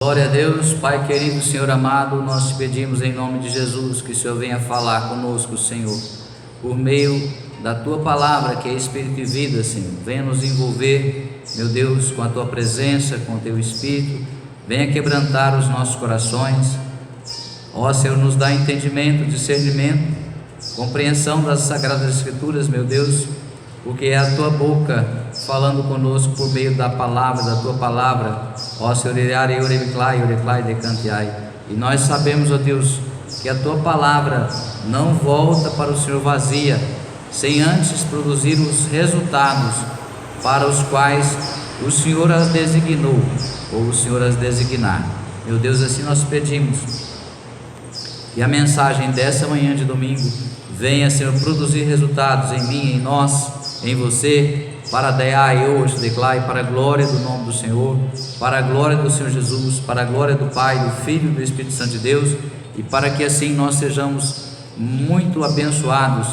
Glória a Deus, Pai querido, Senhor amado, nós te pedimos em nome de Jesus que o Senhor venha falar conosco, Senhor, por meio da Tua palavra, que é Espírito e vida, Senhor. Venha nos envolver, meu Deus, com a Tua presença, com o Teu Espírito. Venha quebrantar os nossos corações. Ó Senhor, nos dá entendimento, discernimento, compreensão das Sagradas Escrituras, meu Deus, porque é a Tua boca falando conosco por meio da palavra, da Tua palavra. Ó Senhor, e nós sabemos, ó Deus, que a Tua palavra não volta para o Senhor vazia, sem antes produzir os resultados para os quais o Senhor as designou, ou o Senhor as designar. Meu Deus, assim nós pedimos que a mensagem dessa manhã de domingo venha, Senhor, produzir resultados em mim, em nós, em você, para para a glória do nome do Senhor, para a glória do Senhor Jesus, para a glória do Pai, do Filho e do Espírito Santo de Deus, e para que assim nós sejamos muito abençoados,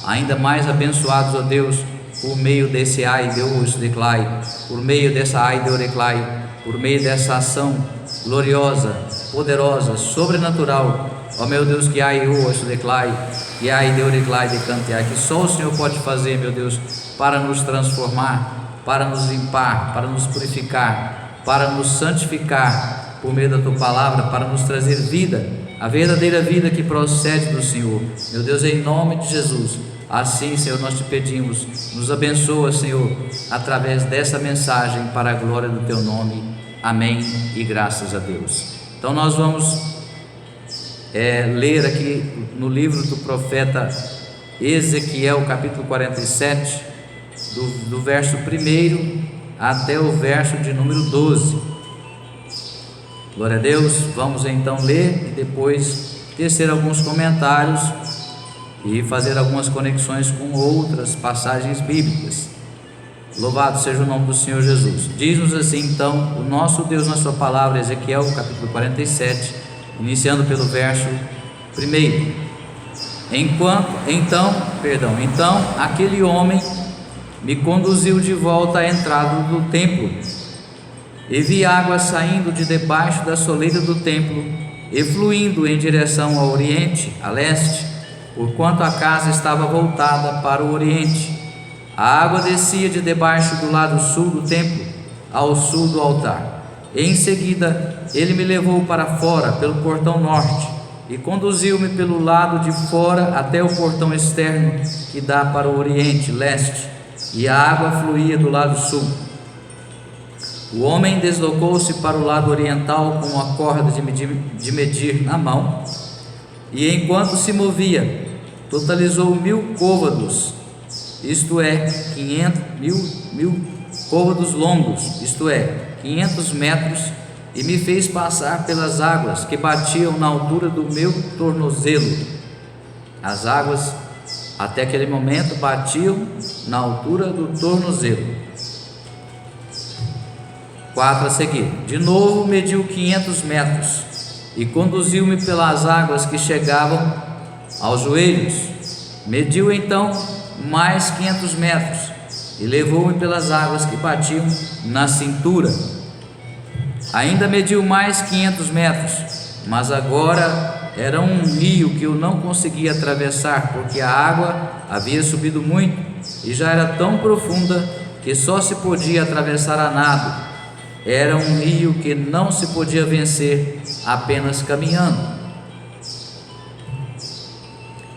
ainda mais abençoados, ó Deus, por meio desse por meio dessa por meio dessa ação gloriosa, poderosa, sobrenatural, ó meu Deus, que só o Senhor pode fazer, meu Deus, para nos transformar, para nos limpar, para nos purificar, para nos santificar por meio da Tua palavra, para nos trazer vida, a verdadeira vida que procede do Senhor. Meu Deus, em nome de Jesus, assim, Senhor, nós te pedimos, nos abençoa, Senhor, através dessa mensagem, para a glória do Teu nome. Amém e graças a Deus. Então nós vamos ler aqui no livro do profeta Ezequiel, capítulo 47, do verso 1 até o verso de número 12. Glória a Deus. Vamos então ler e depois tecer alguns comentários e fazer algumas conexões com outras passagens bíblicas. Louvado seja o nome do Senhor Jesus. Diz-nos assim então o nosso Deus na sua palavra, Ezequiel capítulo 47, iniciando pelo verso 1. Então aquele homem me conduziu de volta à entrada do templo, e vi água saindo de debaixo da soleira do templo e fluindo em direção ao oriente, a leste, porquanto a casa estava voltada para o oriente. A água descia de debaixo do lado sul do templo ao sul do altar. E em seguida ele me levou para fora pelo portão norte e conduziu-me pelo lado de fora até o portão externo que dá para o oriente, leste, e a água fluía do lado sul. O homem deslocou-se para o lado oriental com uma corda de medir na mão, e enquanto se movia, totalizou 1000 côvados, isto é, 500 côvados longos, isto é, 500 metros, e me fez passar pelas águas que batiam na altura do meu tornozelo. As águas até aquele momento batiam na altura do tornozelo. 4 a seguir. De novo mediu 500 metros e conduziu-me pelas águas que chegavam aos joelhos. Mediu então mais 500 metros e levou-me pelas águas que batiam na cintura. Ainda mediu mais 500 metros, mas agora era um rio que eu não conseguia atravessar, porque a água havia subido muito e já era tão profunda que só se podia atravessar a nado. Era um rio que não se podia vencer apenas caminhando.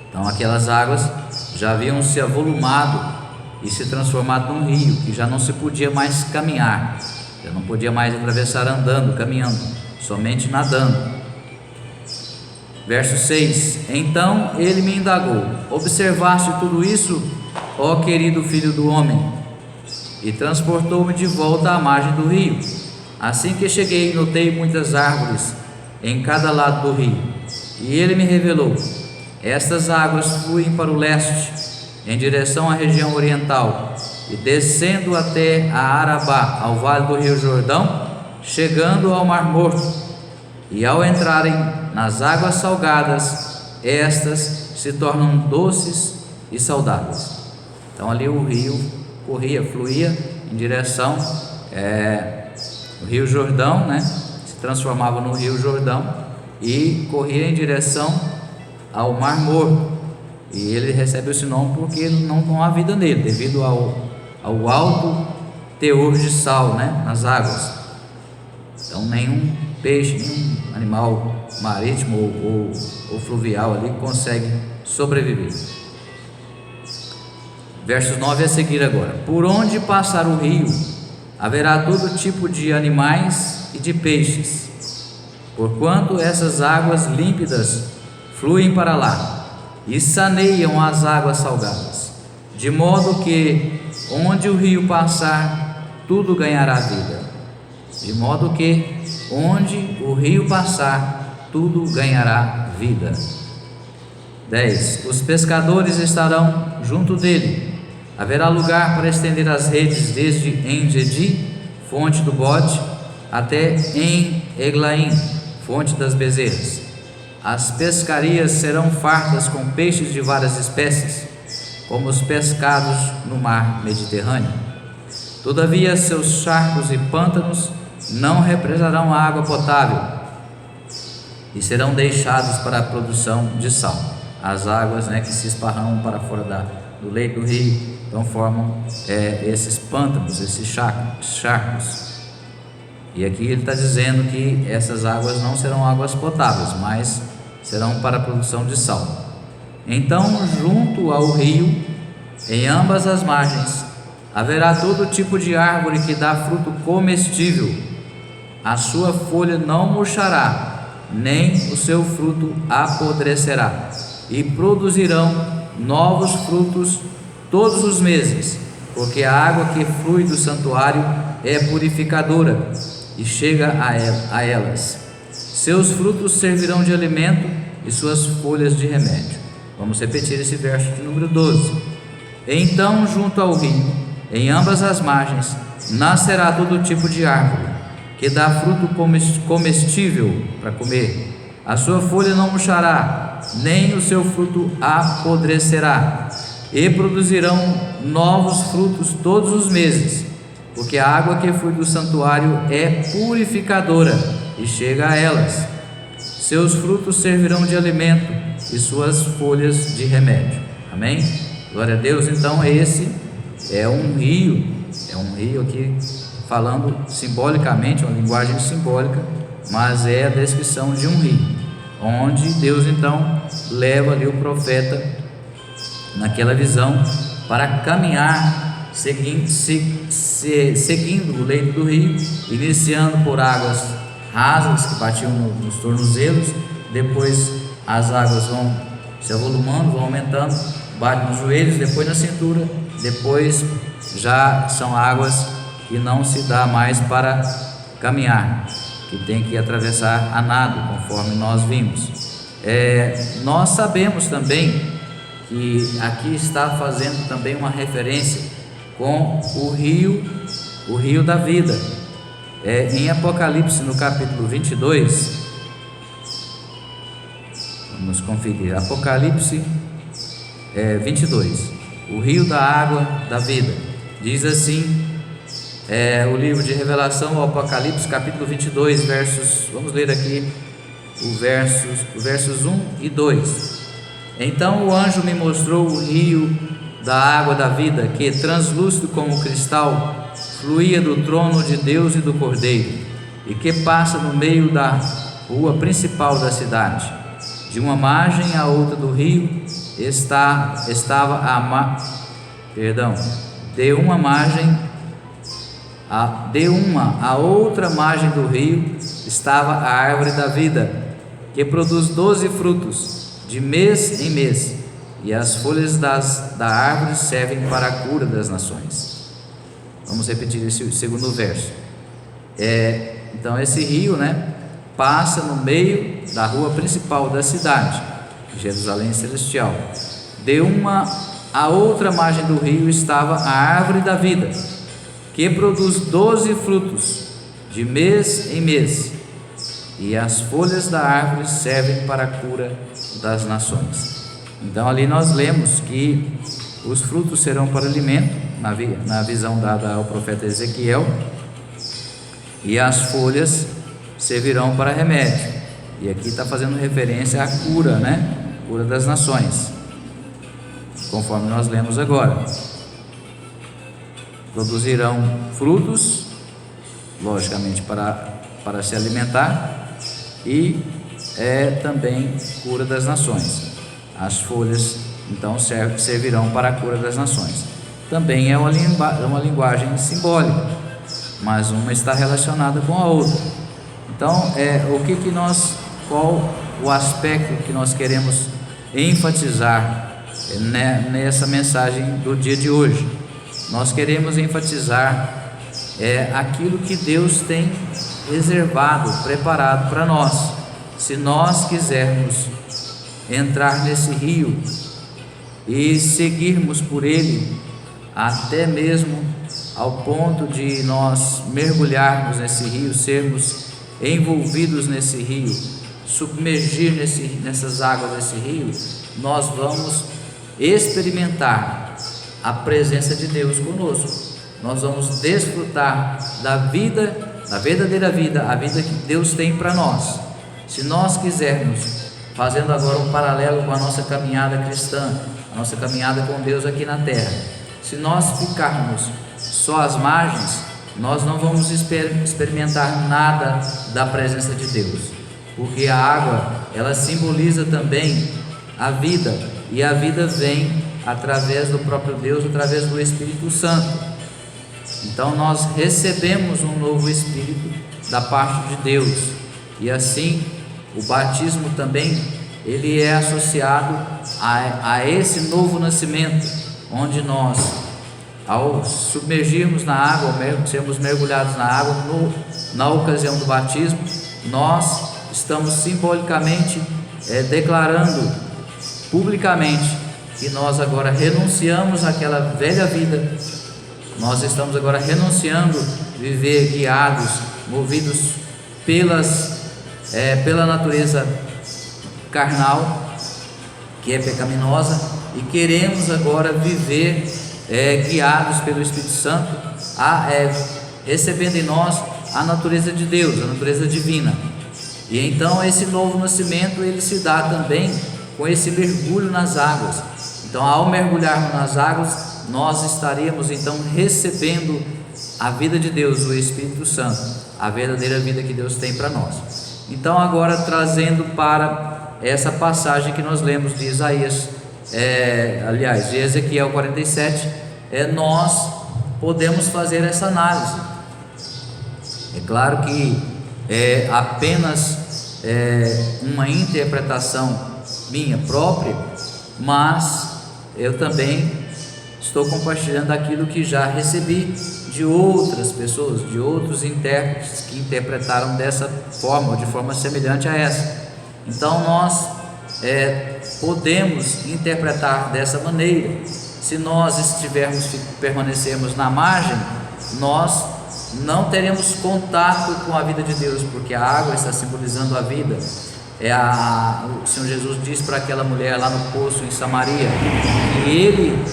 Então aquelas águas já haviam se avolumado e se transformado num rio que já não se podia mais caminhar, já não podia mais atravessar andando, caminhando, somente nadando. Verso 6. Então ele me indagou: observaste tudo isso, ó querido filho do homem? E transportou-me de volta à margem do rio. Assim que cheguei, notei muitas árvores em cada lado do rio, e ele me revelou: estas águas fluem para o leste, em direção à região oriental, e descendo até a Arabá, ao vale do rio Jordão, chegando ao Mar Morto. E ao entrarem nas águas salgadas, estas se tornam doces e saudáveis. Então ali o rio fluía em direção o rio Jordão, né? Se transformava no Rio Jordão e corria em direção ao Mar Morto. E ele recebe esse nome porque não há vida nele, devido ao alto teor de sal, né, nas águas. Então nenhum peixe, nenhum animal marítimo ou fluvial ali consegue sobreviver. Versos 9 a seguir agora. Por onde passar o rio, haverá todo tipo de animais e de peixes, porquanto essas águas límpidas fluem para lá e saneiam as águas salgadas, de modo que onde o rio passar, tudo ganhará vida. De modo que onde o rio passar, tudo ganhará vida. 10. Os pescadores estarão junto dele. Haverá lugar para estender as redes desde En-Gedi, fonte do Bode, até En-Eglaim, fonte das bezerras. As pescarias serão fartas com peixes de várias espécies, como os pescados no mar Mediterrâneo. Todavia seus charcos e pântanos não represarão água potável e serão deixados para a produção de sal. As águas, que se esparramam para fora do leito do rio, então formam esses pântanos, esses charcos. E aqui ele está dizendo que essas águas não serão águas potáveis, mas serão para a produção de sal. Então, junto ao rio, em ambas as margens, haverá todo tipo de árvore que dá fruto comestível. A sua folha não murchará, nem o seu fruto apodrecerá, e produzirão novos frutos todos os meses, porque a água que flui do santuário é purificadora e chega a elas. Seus frutos servirão de alimento e suas folhas de remédio. Vamos repetir esse verso de número 12. Então, junto ao rio, em ambas as margens, nascerá todo tipo de árvore que dá fruto comestível para comer. A sua folha não murchará, nem o seu fruto apodrecerá, e produzirão novos frutos todos os meses, porque a água que flui do santuário é purificadora e chega a elas. Seus frutos servirão de alimento e suas folhas de remédio. Amém? Glória a Deus. Então esse é um rio aqui falando simbolicamente, uma linguagem simbólica, mas é a descrição de um rio, onde Deus então leva ali o profeta naquela visão para caminhar seguindo o leito do rio, iniciando por águas rasas que batiam nos tornozelos, depois as águas vão se avolumando, vão aumentando, bate nos joelhos, depois na cintura, depois já são águas que não se dá mais para caminhar, que tem que atravessar a nado, conforme nós vimos. Nós sabemos também que aqui está fazendo também uma referência com o rio da vida. Em Apocalipse, no capítulo 22, vamos conferir, Apocalipse 22, o rio da água da vida. Diz assim, o livro de Revelação, o Apocalipse, capítulo 22, vamos ler aqui os versos 1 e 2. Então o anjo me mostrou o rio da água da vida, que translúcido como cristal, fluía do trono de Deus e do Cordeiro, e que passa no meio da rua principal da cidade. De uma margem à outra do rio de uma a outra margem do rio estava a árvore da vida, que produz 12 frutos, de mês em mês, e as folhas da árvore servem para a cura das nações. Vamos repetir esse segundo verso. Então esse rio, passa no meio da rua principal da cidade, Jerusalém Celestial. De uma a outra margem do rio estava a árvore da vida, que produz 12 frutos, de mês em mês, e as folhas da árvore servem para a cura das nações. Então ali nós lemos que os frutos serão para alimento, na visão dada ao profeta Ezequiel, e as folhas servirão para remédio. E aqui está fazendo referência à cura, né? Cura das nações, conforme nós lemos agora. Produzirão frutos, logicamente para se alimentar, e também cura das nações. As folhas então servirão para a cura das nações. Também é uma linguagem simbólica, mas uma está relacionada com a outra. Então, qual o aspecto que nós queremos enfatizar nessa mensagem do dia de hoje? Nós queremos enfatizar aquilo que Deus tem reservado, preparado para nós. Se nós quisermos entrar nesse rio e seguirmos por ele, até mesmo ao ponto de nós mergulharmos nesse rio, sermos envolvidos nesse rio, submergir nessas águas desse rio, nós vamos experimentar a presença de Deus conosco. Nós vamos desfrutar da vida, da verdadeira vida, a vida que Deus tem para nós. Se nós quisermos, fazendo agora um paralelo com a nossa caminhada cristã, a nossa caminhada com Deus aqui na terra, se nós ficarmos só às margens, nós não vamos experimentar nada da presença de Deus, porque a água, ela simboliza também a vida, e a vida vem através do próprio Deus, através do Espírito Santo. Então nós recebemos um novo Espírito da parte de Deus, e assim o batismo também, ele é associado a esse novo nascimento, onde nós, ao submergirmos na água, sermos mergulhados na água, na ocasião do batismo, nós estamos simbolicamente declarando publicamente que nós agora renunciamos àquela velha vida. Nós estamos agora renunciando viver guiados, movidos pela natureza carnal, que é pecaminosa, e queremos agora viver guiados pelo Espírito Santo, recebendo em nós a natureza de Deus, a natureza divina. E então esse novo nascimento, ele se dá também com esse mergulho nas águas. Então, ao mergulharmos nas águas, nós estaríamos então recebendo a vida de Deus, o Espírito Santo, a verdadeira vida que Deus tem para nós. Então, agora trazendo para essa passagem que nós lemos de Isaías, de Ezequiel 47, nós podemos fazer essa análise. É claro que é apenas uma interpretação minha própria, mas eu também estou compartilhando aquilo que já recebi de outras pessoas, de outros intérpretes que interpretaram dessa forma, ou de forma semelhante a essa. Então nós podemos interpretar dessa maneira. Se nós permanecermos na margem, nós não teremos contato com a vida de Deus, porque a água está simbolizando a vida. O Senhor Jesus diz para aquela mulher lá no poço em Samaria que Ele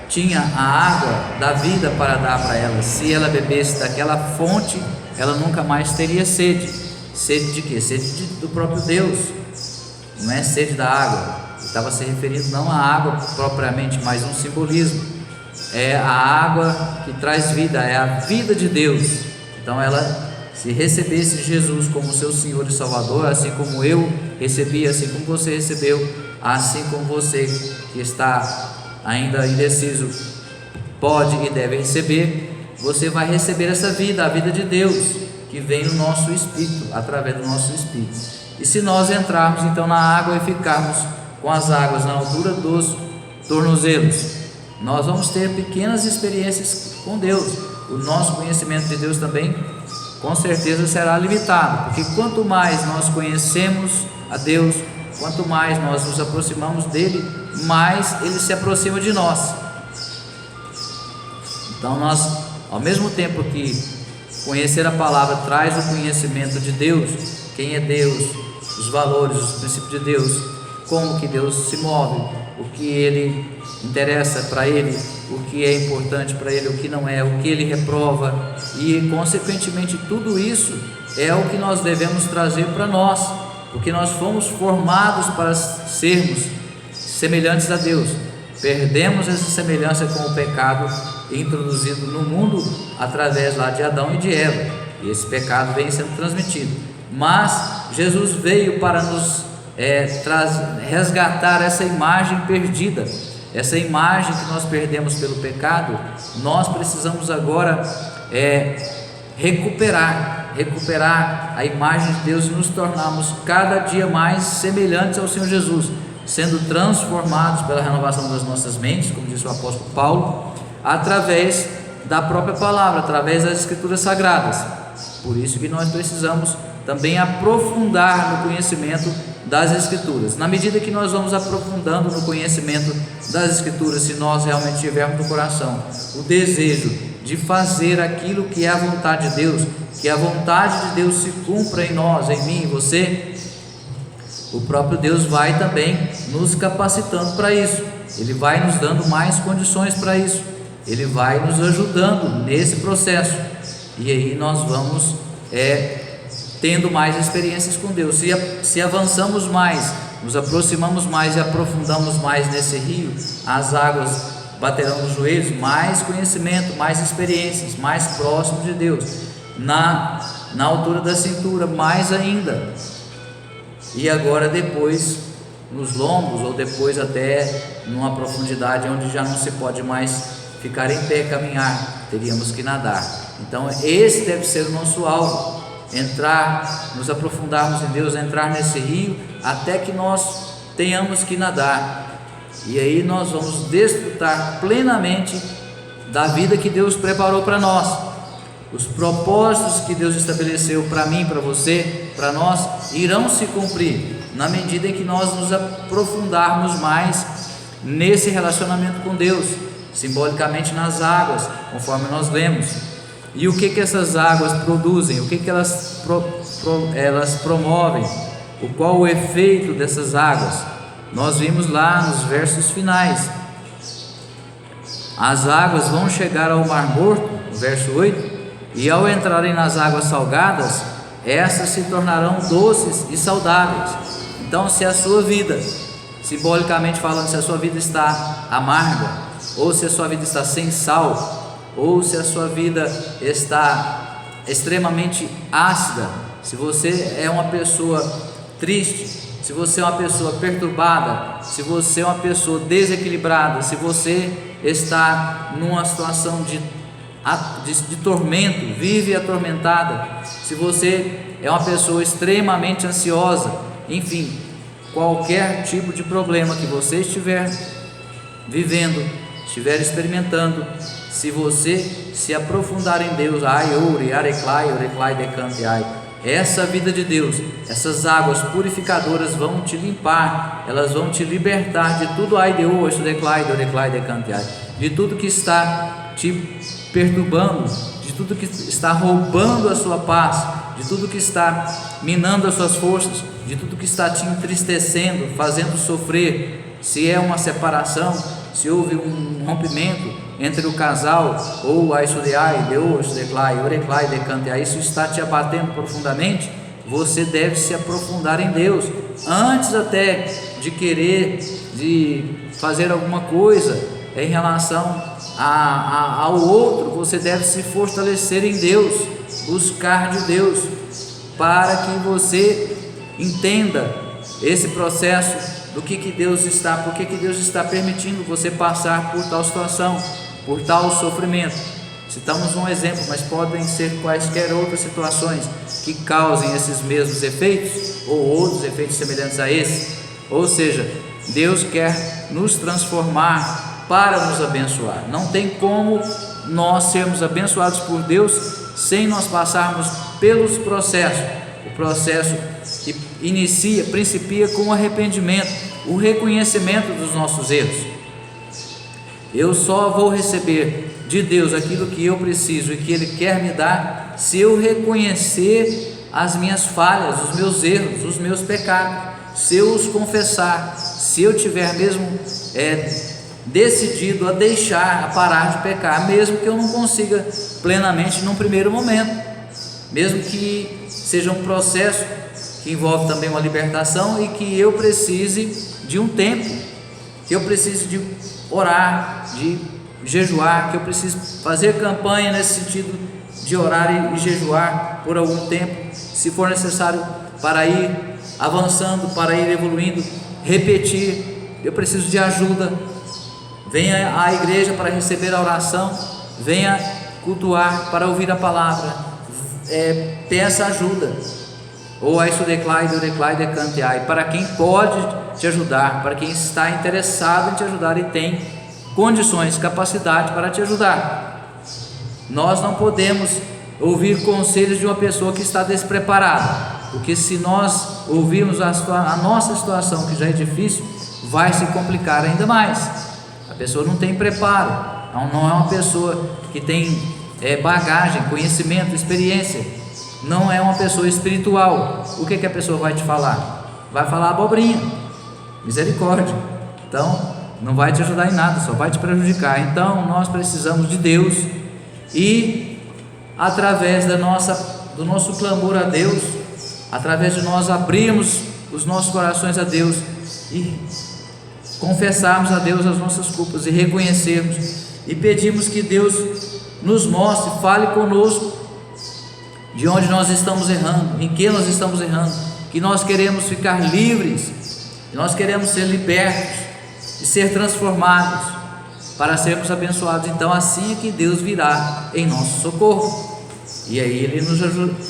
tinha a água da vida para dar para ela. Se ela bebesse daquela fonte, ela nunca mais teria sede. Sede de quê? Sede do próprio Deus, não é sede da água. Ele estava se referindo não à água propriamente, mas um simbolismo. É a água que traz vida, é a vida de Deus. Então ela, se recebesse Jesus como seu Senhor e Salvador, assim como eu recebi, assim como você recebeu, assim como você que está ainda indeciso pode e deve receber, você vai receber essa vida, a vida de Deus, que vem no nosso espírito, através do nosso espírito. E se nós entrarmos então na água e ficarmos com as águas na altura dos tornozelos, nós vamos ter pequenas experiências com Deus. O nosso conhecimento de Deus também com certeza será limitado, porque quanto mais nós conhecemos a Deus, quanto mais nós nos aproximamos dele, mais ele se aproxima de nós. Então nós, ao mesmo tempo que conhecer a palavra traz o conhecimento de Deus, quem é Deus, os valores, os princípios de Deus, como que Deus se move, o que ele interessa para ele, o que é importante para ele, o que não é, o que ele reprova, e consequentemente tudo isso é o que nós devemos trazer para nós, porque nós fomos formados para sermos semelhantes a Deus. Perdemos essa semelhança com o pecado introduzido no mundo através lá de Adão e de Eva, e esse pecado vem sendo transmitido. Mas Jesus veio para nos resgatar essa imagem perdida, essa imagem que nós perdemos pelo pecado. Nós precisamos agora recuperar a imagem de Deus e nos tornarmos cada dia mais semelhantes ao Senhor Jesus, sendo transformados pela renovação das nossas mentes, como disse o apóstolo Paulo, através da própria palavra, através das Escrituras Sagradas. Por isso que nós precisamos também aprofundar no conhecimento das Escrituras. Na medida que nós vamos aprofundando no conhecimento das Escrituras, se nós realmente tivermos no coração o desejo de fazer aquilo que é a vontade de Deus, que a vontade de Deus se cumpra em nós, em mim, em você, o próprio Deus vai também nos capacitando para isso. Ele vai nos dando mais condições para isso, Ele vai nos ajudando nesse processo, e aí nós vamos tendo mais experiências com Deus. Se avançamos mais, nos aproximamos mais e aprofundamos mais nesse rio, as águas baterão nos joelhos, mais conhecimento, mais experiências, mais próximo de Deus, na altura da cintura, mais ainda, e agora depois nos lombos, ou depois até numa profundidade onde já não se pode mais ficar em pé, caminhar, teríamos que nadar. Então esse deve ser o nosso alvo, entrar, nos aprofundarmos em Deus, entrar nesse rio até que nós tenhamos que nadar, e aí nós vamos desfrutar plenamente da vida que Deus preparou para nós. Os propósitos que Deus estabeleceu para mim, para você, para nós, irão se cumprir na medida em que nós nos aprofundarmos mais nesse relacionamento com Deus, simbolicamente nas águas, conforme nós lemos. E o que essas águas produzem? O que elas promovem? Qual o efeito dessas águas? Nós vimos lá nos versos finais. As águas vão chegar ao Mar Morto, verso 8, e ao entrarem nas águas salgadas, essas se tornarão doces e saudáveis. Então, se a sua vida, simbolicamente falando, se a sua vida está amarga, ou se a sua vida está sem sal, ou se a sua vida está extremamente ácida, se você é uma pessoa triste, se você é uma pessoa perturbada, se você é uma pessoa desequilibrada, se você está numa situação de tormento, vive atormentada, se você é uma pessoa extremamente ansiosa, enfim, qualquer tipo de problema que você estiver vivendo, estiver experimentando, se você se aprofundar em Deus, essa vida de Deus, essas águas purificadoras vão te limpar, elas vão te libertar de tudo, de tudo que está te perturbando, de tudo que está roubando a sua paz, de tudo que está minando as suas forças, de tudo que está te entristecendo, fazendo sofrer. Se é uma separação, se houve um rompimento entre o casal, ou isso está te abatendo profundamente, você deve se aprofundar em Deus, antes até de querer fazer alguma coisa em relação ao outro. Você deve se fortalecer em Deus, buscar de Deus, para que você entenda esse processo do que Deus está, por que Deus está permitindo você passar por tal situação, por tal sofrimento. Citamos um exemplo, mas podem ser quaisquer outras situações que causem esses mesmos efeitos, ou outros efeitos semelhantes a esse. Ou seja, Deus quer nos transformar para nos abençoar. Não tem como nós sermos abençoados por Deus sem nós passarmos pelos processos. O processo que principia com o arrependimento, o reconhecimento dos nossos erros. Eu só vou receber de Deus aquilo que eu preciso e que Ele quer me dar se eu reconhecer as minhas falhas, os meus erros, os meus pecados, se eu os confessar, se eu tiver mesmo decidido a parar de pecar, mesmo que eu não consiga plenamente num primeiro momento, mesmo que seja um processo que envolve também uma libertação e que eu precise de um tempo, que eu precise de orar, de jejuar, que eu preciso fazer campanha nesse sentido de orar e jejuar por algum tempo, se for necessário, para ir avançando, para ir evoluindo, repetir. Eu preciso de ajuda. Venha à igreja para receber a oração, venha cultuar para ouvir a palavra, peça ajuda. Ou a isso declaide, canteai, para quem pode te ajudar, para quem está interessado em te ajudar e tem condições, capacidade para te ajudar. Nós não podemos ouvir conselhos de uma pessoa que está despreparada, porque se nós ouvirmos a nossa situação, que já é difícil, vai se complicar ainda mais. A pessoa não tem preparo, não é uma pessoa que tem bagagem, conhecimento, experiência, não é uma pessoa espiritual. O que a pessoa vai te falar? Vai falar abobrinha, misericórdia. Então não vai te ajudar em nada, só vai te prejudicar. Então nós precisamos de Deus, e através do nosso clamor a Deus, através de nós abrirmos os nossos corações a Deus e confessarmos a Deus as nossas culpas e reconhecermos e pedirmos que Deus nos mostre, fale conosco de onde nós estamos errando, em que nós estamos errando, que nós queremos ficar livres, que nós queremos ser libertos e ser transformados para sermos abençoados. Então assim é que Deus virá em nosso socorro, e aí Ele nos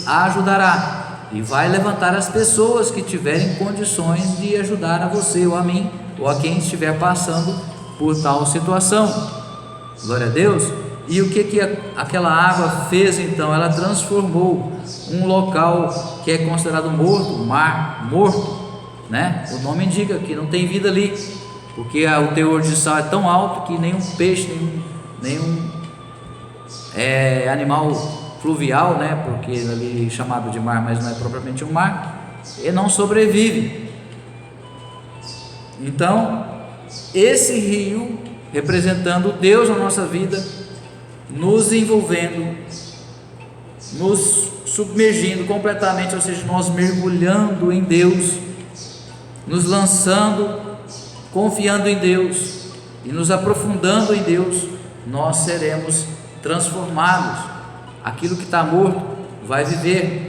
ajudará e vai levantar as pessoas que tiverem condições de ajudar a você ou a mim, ou a quem estiver passando por tal situação. Glória a Deus. E o que aquela água fez então? Ela transformou um local que é considerado morto, um mar morto, né? O nome indica que não tem vida ali, porque o teor de sal é tão alto que nenhum peixe, nenhum animal fluvial, né? Porque ali é chamado de mar, mas não é propriamente um mar, e não sobrevive. Então esse rio, representando Deus na nossa vida, nos envolvendo, nos submergindo completamente, ou seja, nós mergulhando em Deus, nos lançando, confiando em Deus e nos aprofundando em Deus, nós seremos transformados. Aquilo que está morto vai viver.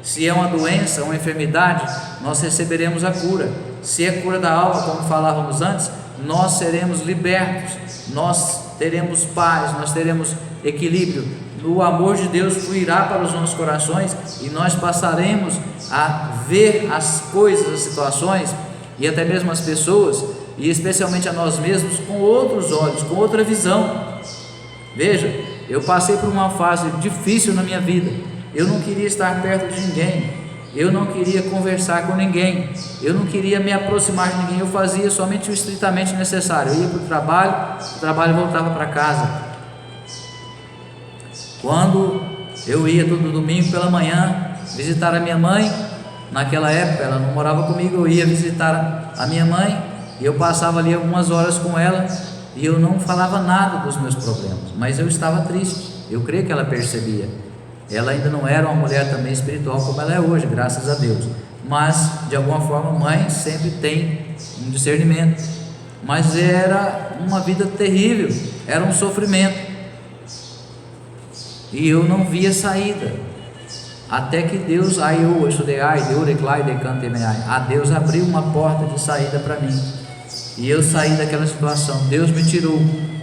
Se é uma doença, uma enfermidade, nós receberemos a cura. Se é cura da alma, como falávamos antes, nós seremos libertos, nós teremos paz, nós teremos equilíbrio. O amor de Deus fluirá para os nossos corações e nós passaremos a ver as coisas, as situações e até mesmo as pessoas, e especialmente a nós mesmos, com outros olhos, com outra visão. Veja, eu passei por uma fase difícil na minha vida. Eu não queria estar perto de ninguém, eu não queria conversar com ninguém, eu não queria me aproximar de ninguém. Eu fazia somente o estritamente necessário. Eu ia para o trabalho voltava para casa. Quando eu ia todo domingo pela manhã visitar a minha mãe, naquela época ela não morava comigo, eu ia visitar a minha mãe e eu passava ali algumas horas com ela e eu não falava nada dos meus problemas, mas eu estava triste. Eu creio que ela percebia. Ela ainda não era uma mulher também espiritual como ela é hoje, graças a Deus, mas de alguma forma mãe sempre tem um discernimento. Mas era uma vida terrível, era um sofrimento, e eu não via saída, até que Deus, a Deus abriu uma porta de saída para mim, e eu saí daquela situação. Deus me tirou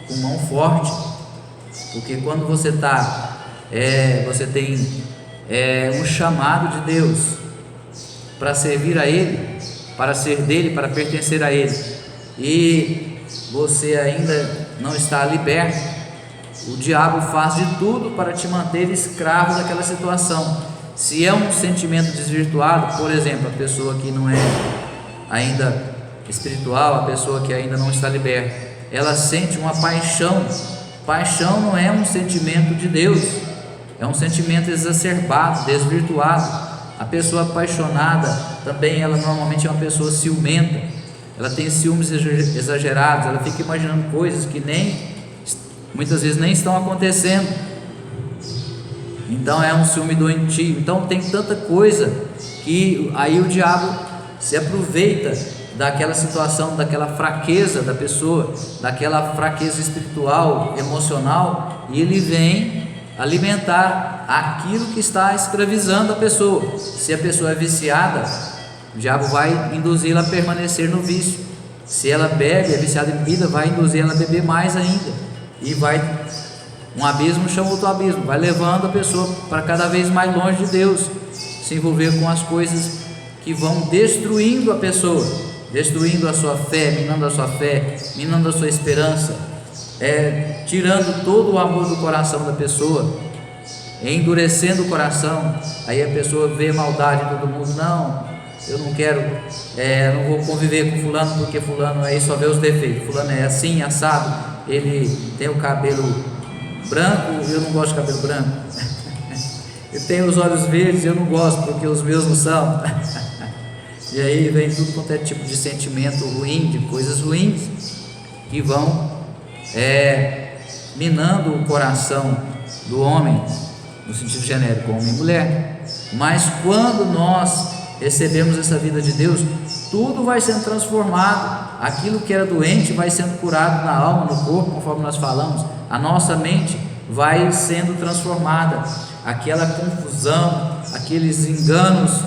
com mão forte, porque quando você tem um chamado de Deus para servir a Ele, para ser dele, para pertencer a Ele, e você ainda não está liberto, o diabo faz de tudo para te manter escravo daquela situação. Se é um sentimento desvirtuado, por exemplo, a pessoa que não é ainda espiritual, a pessoa que ainda não está liberta, ela sente uma paixão. Paixão não é um sentimento de Deus, é um sentimento exacerbado, desvirtuado. A pessoa apaixonada também, ela normalmente é uma pessoa ciumenta, ela tem ciúmes exagerados, ela fica imaginando coisas que muitas vezes nem estão acontecendo. então é um ciúme doentio. Então tem tanta coisa que aí o diabo se aproveita daquela situação, daquela fraqueza da pessoa, daquela fraqueza espiritual, emocional, e ele vem alimentar aquilo que está escravizando a pessoa. Se a pessoa é viciada, o diabo vai induzi-la a permanecer no vício. Se ela bebe, é viciada em bebida, vai induzir ela a beber mais ainda, e vai, um abismo chama outro abismo, vai levando a pessoa para cada vez mais longe de Deus, se envolver com as coisas que vão destruindo a pessoa, destruindo a sua fé, minando a sua fé, minando a sua esperança, tirando todo o amor do coração da pessoa, endurecendo o coração. Aí a pessoa vê maldade em todo mundo. Não, eu não quero, não vou conviver com fulano, porque fulano aí só vê os defeitos, fulano é assim, assado, ele tem o cabelo branco, eu não gosto de cabelo branco, ele tem os olhos verdes, eu não gosto porque os meus não são. E aí vem tudo quanto é tipo de sentimento ruim, de coisas ruins, que vão minando o coração do homem, no sentido genérico, homem e mulher. Mas quando nós recebemos essa vida de Deus, tudo vai sendo transformado. Aquilo que era doente vai sendo curado na alma, no corpo, conforme nós falamos. A nossa mente vai sendo transformada. Aquela confusão, aqueles enganos,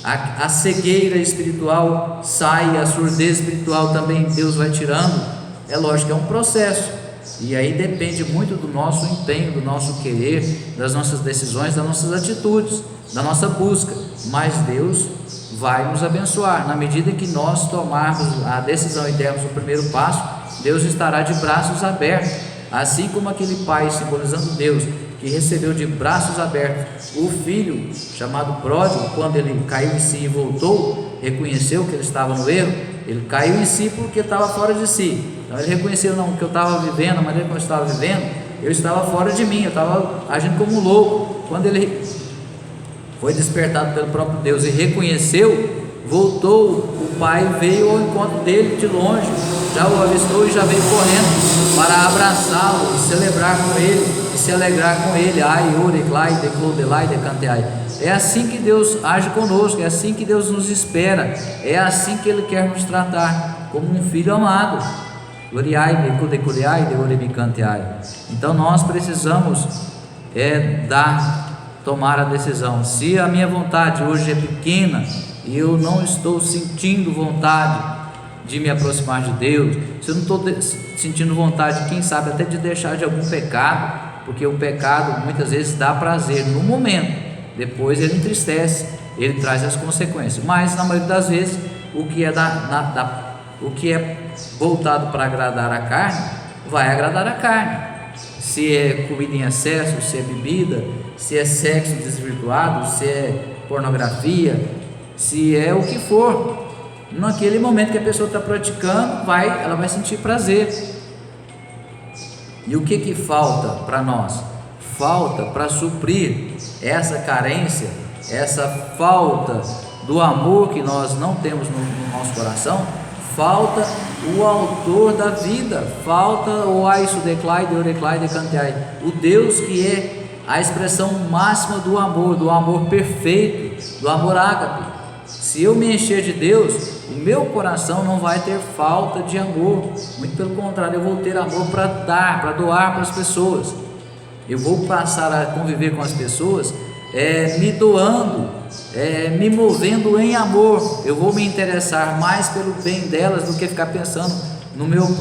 a cegueira espiritual sai, a surdez espiritual também Deus vai tirando. É lógico, é um processo, e aí depende muito do nosso empenho, do nosso querer, das nossas decisões, das nossas atitudes, da nossa busca. Mas Deus vai nos abençoar na medida que nós tomarmos a decisão e dermos o primeiro passo. Deus estará de braços abertos, assim como aquele pai, simbolizando Deus, que recebeu de braços abertos o filho chamado pródigo. Quando ele caiu em si e voltou, reconheceu que ele estava no erro. Ele caiu em si porque estava fora de si. Então ele reconheceu, não, o que eu estava vivendo, a maneira como eu estava vivendo, eu estava fora de mim, eu estava agindo como um louco. Quando ele foi despertado pelo próprio Deus e reconheceu, voltou, o pai veio ao encontro dele de longe, já o avistou e já veio correndo para abraçá-lo e celebrar com ele, e se alegrar com ele. Ai, oreclai, declodelai, decanteai. É assim que Deus age conosco, é assim que Deus nos espera, é assim que Ele quer nos tratar, como um filho amado. Então nós precisamos tomar a decisão. Se a minha vontade hoje é pequena e eu não estou sentindo vontade de me aproximar de Deus, se eu não estou sentindo vontade, quem sabe até de deixar de algum pecado, porque o pecado muitas vezes dá prazer no momento, depois ele entristece, ele traz as consequências. Mas na maioria das vezes o que é voltado para agradar a carne, vai agradar a carne. Se é comida em excesso, se é bebida, se é sexo desvirtuado, se é pornografia, se é o que for, naquele momento que a pessoa está praticando, ela vai sentir prazer. E o que falta para nós? Falta para suprir essa carência, essa falta do amor que nós não temos no nosso coração. Falta o autor da vida, falta o aiso declai, de decanteai, o Deus que é a expressão máxima do amor perfeito, do amor ágape. Se eu me encher de Deus, o meu coração não vai ter falta de amor, muito pelo contrário, eu vou ter amor para dar, para doar para as pessoas. Eu vou passar a conviver com as pessoas me doando, me movendo em amor. Eu vou me interessar mais pelo bem delas do que ficar pensando nos meus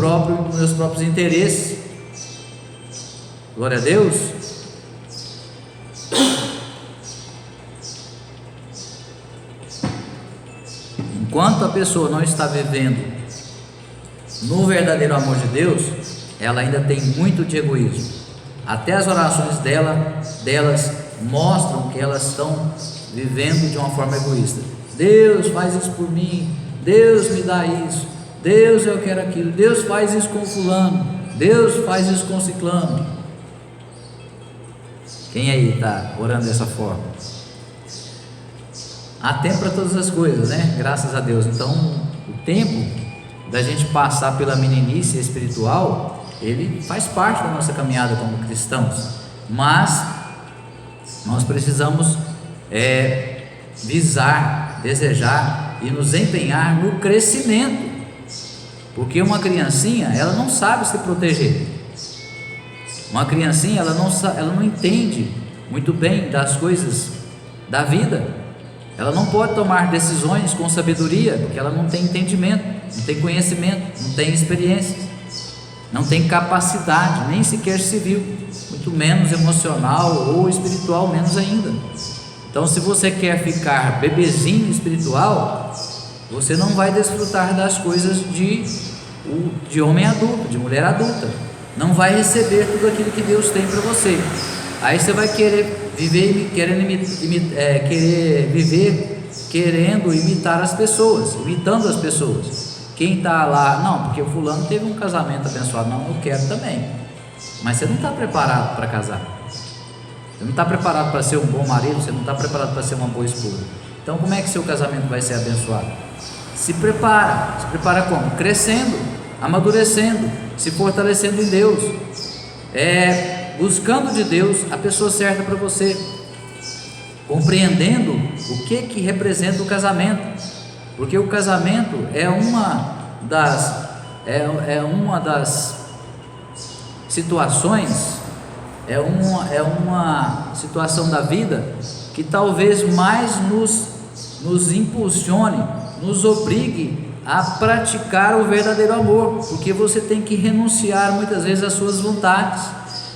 próprios interesses. Glória a Deus. Enquanto a pessoa não está vivendo no verdadeiro amor de Deus, ela ainda tem muito de egoísmo. Até as orações delas mostram que elas estão vivendo de uma forma egoísta. Deus faz isso por mim, Deus me dá isso, Deus eu quero aquilo, Deus faz isso com fulano, Deus faz isso com ciclano. Quem aí está orando dessa forma? Há tempo para todas as coisas, né? Graças a Deus. Então o tempo da gente passar pela meninice espiritual, ele faz parte da nossa caminhada como cristãos. Mas nós precisamos visar, desejar e nos empenhar no crescimento, porque uma criancinha, ela não sabe se proteger. Uma criancinha, ela não entende muito bem das coisas da vida. Ela não pode tomar decisões com sabedoria, porque ela não tem entendimento, não tem conhecimento, não tem experiência, não tem capacidade, nem sequer civil, muito menos emocional ou espiritual, menos ainda. Então, se você quer ficar bebezinho espiritual, você não vai desfrutar das coisas de homem adulto, de mulher adulta. Não vai receber tudo aquilo que Deus tem para você. Aí você vai querer viver, querendo imitar as pessoas, imitando as pessoas. Quem está lá, não, porque o fulano teve um casamento abençoado, não, eu quero também. Mas você não está preparado para casar. Você não está preparado para ser um bom marido, você não está preparado para ser uma boa esposa. Então, como é que seu casamento vai ser abençoado? Se prepara como? Crescendo, amadurecendo, se fortalecendo em Deus, buscando de Deus a pessoa certa para você, compreendendo o que representa o casamento, porque o casamento é uma das situações, é uma situação da vida que talvez mais nos impulsione, nos obrigue a praticar o verdadeiro amor, porque você tem que renunciar muitas vezes às suas vontades,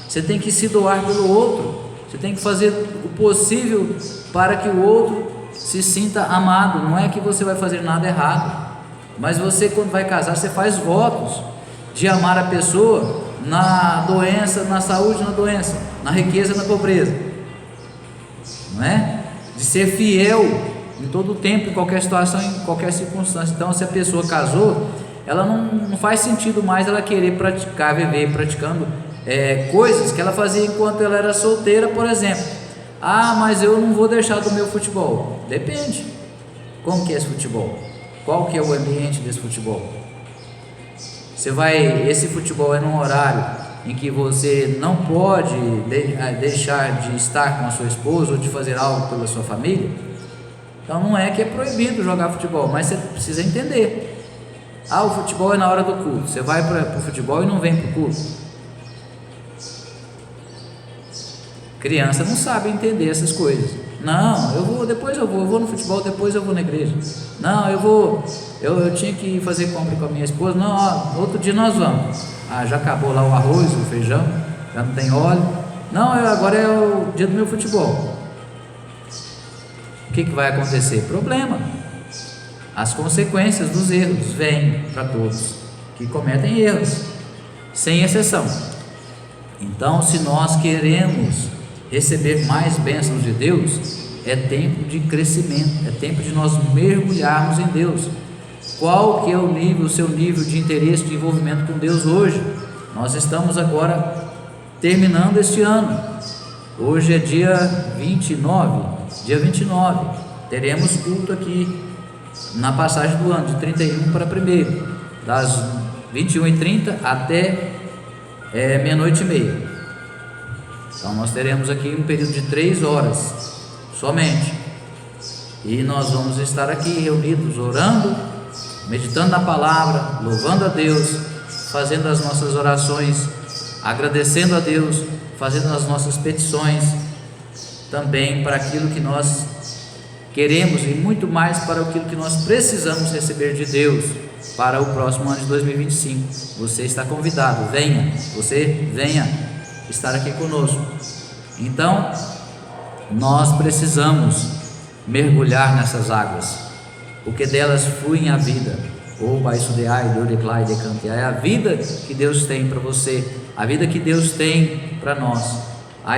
você tem que se doar pelo outro, você tem que fazer o possível para que o outro se sinta amado. Não é que você vai fazer nada errado, mas você, quando vai casar, você faz votos de amar a pessoa na doença, na saúde, na doença, na riqueza, na pobreza, não é? De ser fiel em todo o tempo, em qualquer situação, em qualquer circunstância. Então, se a pessoa casou, ela não faz sentido mais ela querer praticar, viver praticando coisas que ela fazia enquanto ela era solteira, por exemplo. Mas eu não vou deixar do meu futebol. Depende. Como que é esse futebol? Qual que é o ambiente desse futebol? Esse futebol é num horário em que você não pode deixar de estar com a sua esposa ou de fazer algo pela sua família. Então, não é que é proibido jogar futebol, mas você precisa entender. O futebol é na hora do culto. Você vai para o futebol e não vem para o culto. Criança não sabe entender essas coisas. Não, depois eu vou no futebol, depois eu vou na igreja. Não, eu tinha que fazer compra com a minha esposa. Não, outro dia nós vamos. Já acabou lá o arroz, o feijão, já não tem óleo. Não, agora é o dia do meu futebol. O que vai acontecer? Problema. As consequências dos erros vêm para todos que cometem erros, sem exceção. Então, se nós queremos receber mais bênçãos de Deus, é tempo de crescimento, é tempo de nós mergulharmos em Deus. Qual que é o seu nível de interesse, de envolvimento com Deus hoje? Nós estamos agora terminando este ano. Hoje é dia 29, teremos culto aqui na passagem do ano, de 31 para 1º, das 21h30 até meia-noite e meia. Então nós teremos aqui um período de 3 horas somente, e nós vamos estar aqui reunidos orando, meditando na palavra, louvando a Deus, fazendo as nossas orações, agradecendo a Deus, fazendo as nossas petições também para aquilo que nós queremos e muito mais para aquilo que nós precisamos receber de Deus para o próximo ano de 2025. Você está convidado, venha estar aqui conosco. Então, nós precisamos mergulhar nessas águas, porque delas flui a vida. É a vida que Deus tem para você, a vida que Deus tem para nós. A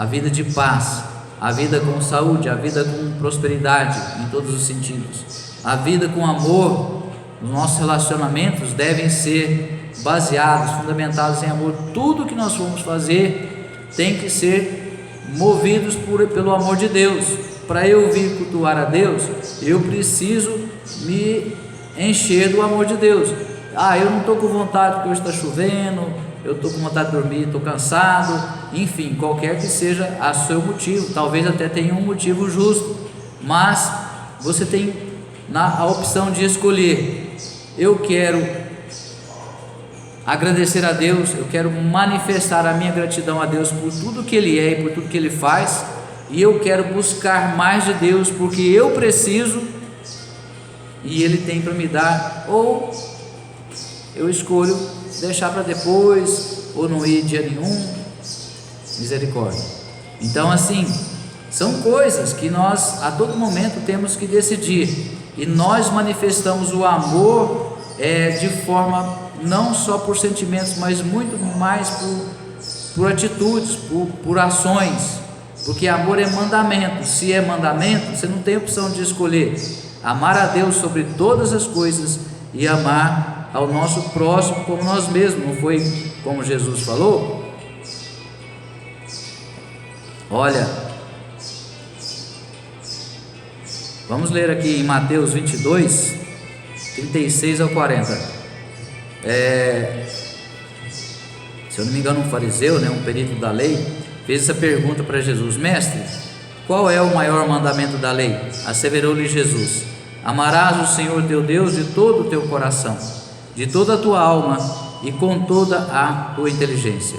vida de paz, a vida com saúde, a vida com prosperidade em todos os sentidos, a vida com amor. Os nossos relacionamentos devem ser baseados, fundamentados em amor. Tudo que nós formos fazer tem que ser movidos pelo amor de Deus. Para eu vir cultuar a Deus, eu preciso me encher do amor de Deus. Eu não estou com vontade porque hoje está chovendo, eu estou com vontade de dormir, estou cansado, enfim, qualquer que seja o seu motivo, talvez até tenha um motivo justo, mas você tem a opção de escolher: eu quero agradecer a Deus, eu quero manifestar a minha gratidão a Deus por tudo que Ele é e por tudo que Ele faz, e eu quero buscar mais de Deus porque eu preciso e Ele tem para me dar, ou eu escolho deixar para depois, ou não ir dia nenhum. Misericórdia. Então, assim, são coisas que nós a todo momento temos que decidir, e nós manifestamos o amor de forma não só por sentimentos, mas muito mais por atitudes, por ações, porque amor é mandamento. Se é mandamento, você não tem opção de escolher amar a Deus sobre todas as coisas e amar ao nosso próximo como nós mesmos. Não foi como Jesus falou? Olha, vamos ler aqui em Mateus 22, 36 ao 40. Se eu não me engano, um fariseu, um perito da lei, fez essa pergunta para Jesus: mestre, qual é o maior mandamento da lei? Asseverou-lhe Jesus: amarás o Senhor teu Deus de todo o teu coração, de toda a tua alma e com toda a tua inteligência.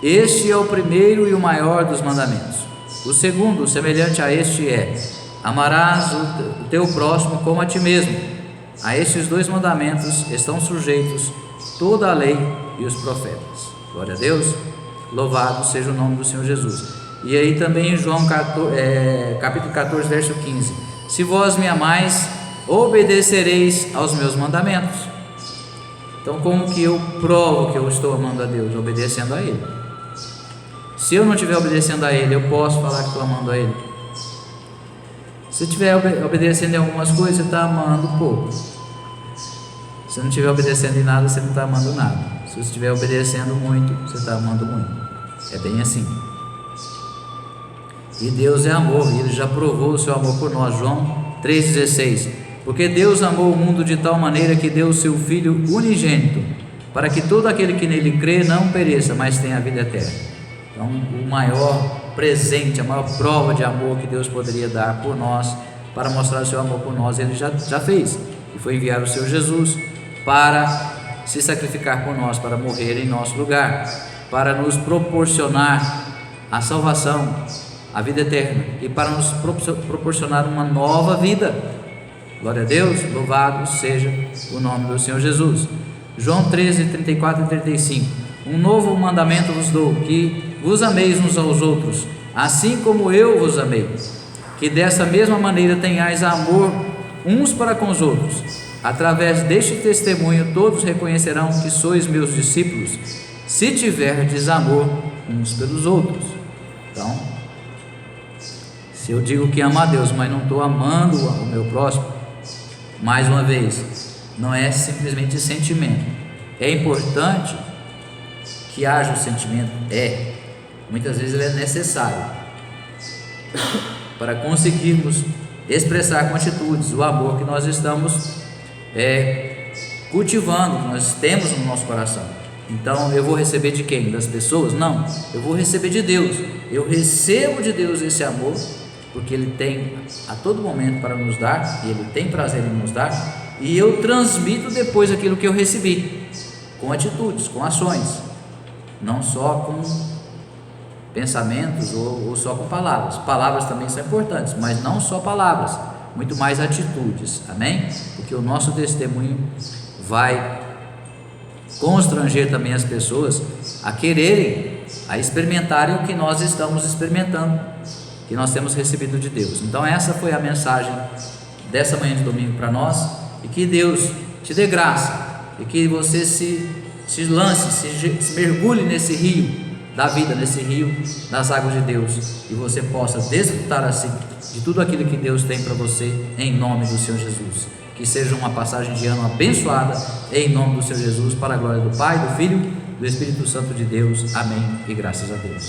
Este é o primeiro e o maior dos mandamentos. O segundo, semelhante a este, é: amarás o teu próximo como a ti mesmo. A estes 2 mandamentos estão sujeitos toda a lei e os profetas. Glória a Deus, louvado seja o nome do Senhor Jesus. E aí também em João capítulo 14, verso 15: se vós me amais, obedecereis aos meus mandamentos. Então, como que eu provo que eu estou amando a Deus? Obedecendo a Ele. Se eu não estiver obedecendo a Ele, eu posso falar que estou amando a Ele? Se estiver obedecendo em algumas coisas, você está amando pouco. Se não estiver obedecendo em nada, você não está amando nada. Se você estiver obedecendo muito, você está amando muito. É bem assim. E Deus é amor, e Ele já provou o seu amor por nós. João 3,16: porque Deus amou o mundo de tal maneira que deu o seu Filho unigênito, para que todo aquele que nele crê não pereça, mas tenha a vida eterna. Então, o maior presente, a maior prova de amor que Deus poderia dar por nós, para mostrar o seu amor por nós, Ele já fez, e foi enviar o Senhor Jesus para se sacrificar por nós, para morrer em nosso lugar, para nos proporcionar a salvação, a vida eterna, e para nos proporcionar uma nova vida. Glória a Deus, louvado seja o nome do Senhor Jesus. João 13, 34 e 35: um novo mandamento vos dou, que vos ameis uns aos outros, assim como eu vos amei, que dessa mesma maneira tenhais amor uns para com os outros. Através deste testemunho todos reconhecerão que sois meus discípulos, se tiverdes amor uns pelos outros. Então, se eu digo que amo a Deus, mas não estou amando o meu próximo, mais uma vez, não é simplesmente sentimento. É importante que haja o sentimento, muitas vezes ele é necessário para conseguirmos expressar com atitudes o amor que nós estamos cultivando, que nós temos no nosso coração. Então, eu vou receber de quem? Das pessoas? Não, eu vou receber de Deus. Eu recebo de Deus esse amor, porque Ele tem a todo momento para nos dar, e Ele tem prazer em nos dar, e eu transmito depois aquilo que eu recebi, com atitudes, com ações, não só com pensamentos ou só com palavras. Palavras também são importantes, mas não só palavras, muito mais atitudes, amém? Porque o nosso testemunho vai constranger também as pessoas a quererem, a experimentarem o que nós estamos experimentando, que nós temos recebido de Deus. Então essa foi a mensagem dessa manhã de domingo para nós, e que Deus te dê graça, e que você se lance, se mergulhe nesse rio da vida, nesse rio das águas de Deus, e você possa desfrutar assim de tudo aquilo que Deus tem para você, em nome do Senhor Jesus. Que seja uma passagem de ano abençoada, em nome do Senhor Jesus, para a glória do Pai, do Filho, do Espírito Santo de Deus. Amém e graças a Deus.